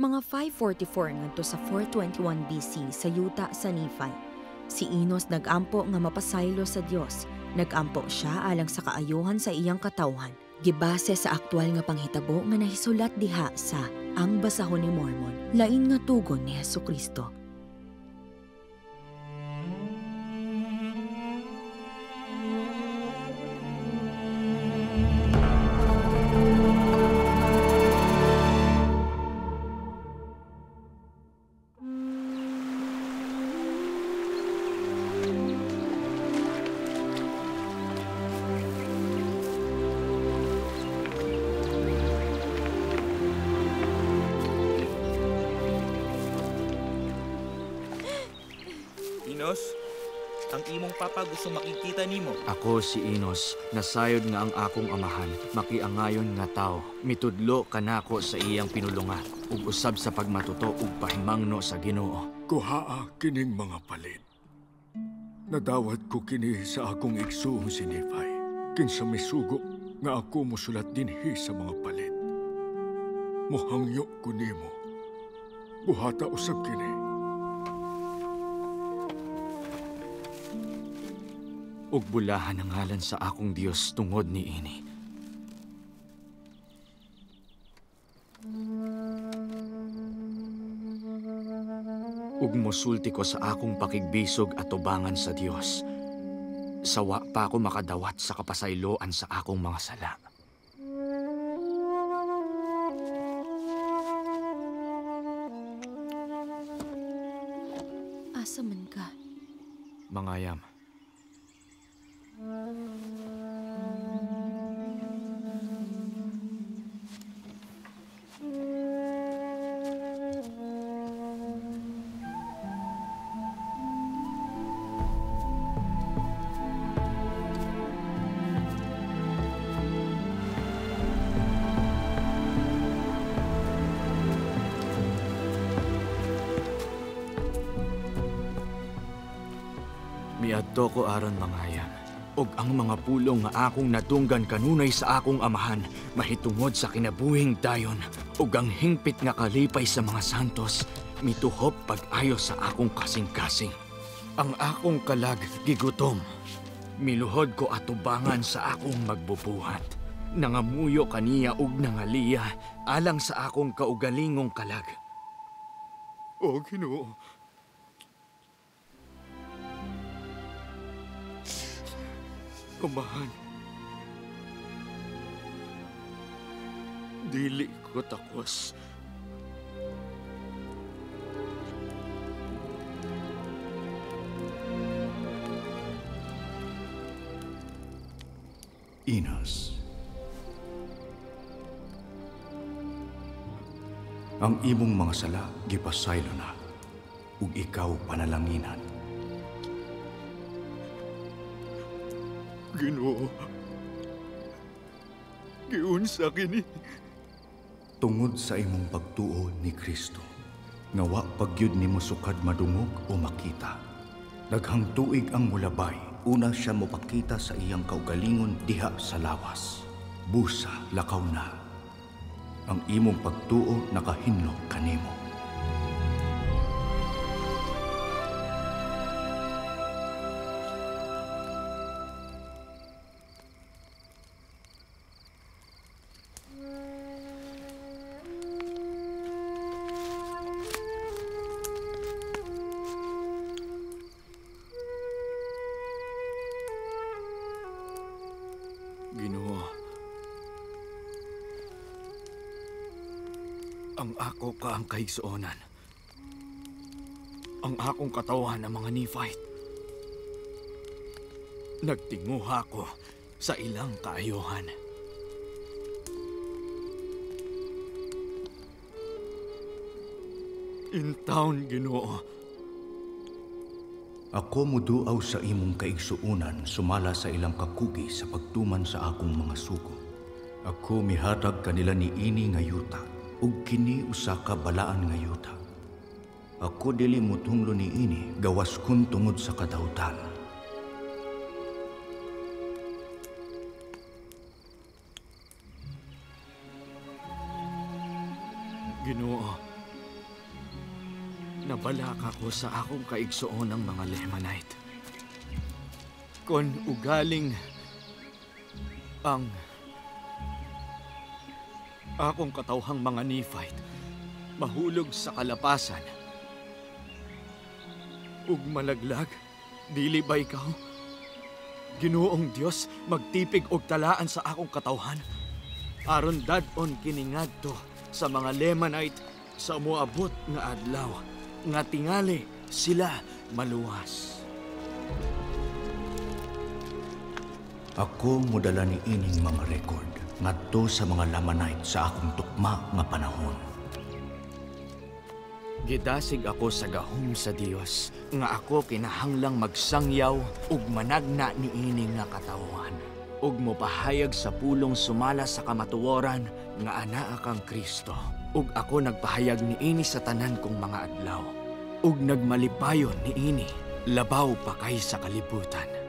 Mga 544 ngadto sa 421 BC sa yuta sa Nephi. Si Enos nagampo nga mapasaylo sa Dios. Nagampo siya alang sa kaayuhan sa iyang katawhan. Gibase sa aktwal nga panghitabo nga nahisulat diha sa Ang Basahon ni Mormon, lain nga tugon ni Hesukristo. Enos, ang imong papa gusto makikita nimo. Ako si Enos, nasayod nga ang akong amahan, makiangayon nga tao, mitudlo kanako sa iyang pinulungan, ug usab sa pagmatuto ug pahimangno sa Ginoo. Kuhaa kining mga palit. Nadawat ko kini sa akong igsuong si Nephi. Kinsa may sugo nga ako mosulat dinhi sa mga palit. Mohangyo ko nimo. Buhata usab kini. Ug bulahan ang ngalan sa akong Dios tungod ni ini. Ug mosulti ko sa akong pakigbisog at tubangan sa Dios. Sawa pa ako makadawat sa kapasayloan sa akong mga sala. Asa man ka? Mangayam. Miadto ko aron mangayam, ug ang mga pulong nga akong natunggan kanunay sa akong amahan, mahitungod sa kinabuhing dayon, ug ang hingpit nga kalipay sa mga santos, mituhop pag-ayo sa akong kasing-kasing. Ang akong kalag gigutom, miluhod ko atubangan sa akong magbubuhat. Nangamuyo kaniya ug nangaliya, alang sa akong kaugalingong kalag. O Ginoo, amahan. Dili ko takos. Enos, ang imong mga sala gipasaylo na, ug ikaw panalanginan. Ginoo, giunsa kini. Tungod sa imong pagtuo ni Kristo, nga wa pagyud nimo sukad madungog o makita. Daghang tuig ang mulabay, una siya mopakita sa iyang kaugalingon diha sa lawas. Busa lakaw na. Ang imong pagtuo nakahinlo kanimo. Ginoo, ang ako ka ang kahigsuonan. Ang akong katawan ng mga Nephite. Nagtinguha ko sa ilang kaayuhan. In town, Ginoo. Ako muduaw sa imong kaigsuunan sumala sa ilang kakugi sa pagtuman sa akong mga sugo. Ako mihatag kanila ni ini nga yuta, ug kini usa ka balaan nga yuta. Ako dili mutunglo ni ini gawas kun tungod sa kadautan. Ginoo, nabalak ako sa akong kaigsuon ng mga Lemanite. Kon ugaling ang akong katawhang mga Nephite mahulog sa kalapasan ug malaglag, dili ba ikaw, Ginoong Dios, magtipig og talaan sa akong katawhan aron dad-on kini ngadto sa mga Lemanite sa moabot nga adlaw nga tingali sila maluwas. Ako modala ni ining mga record ngadto sa mga Lamanite sa akong tukma nga panahon. Gidasig ako sa gahom sa Dios nga ako kinahanglang magsangyaw ug managna ni ining nga katawhan ug mopahayag sa pulong sumala sa kamatuoran nga anaa kang Kristo. Ug ako nagpahayag niini sa tanan kong mga adlaw ug nagmalipayon niini labaw pa kay sa kalibutan.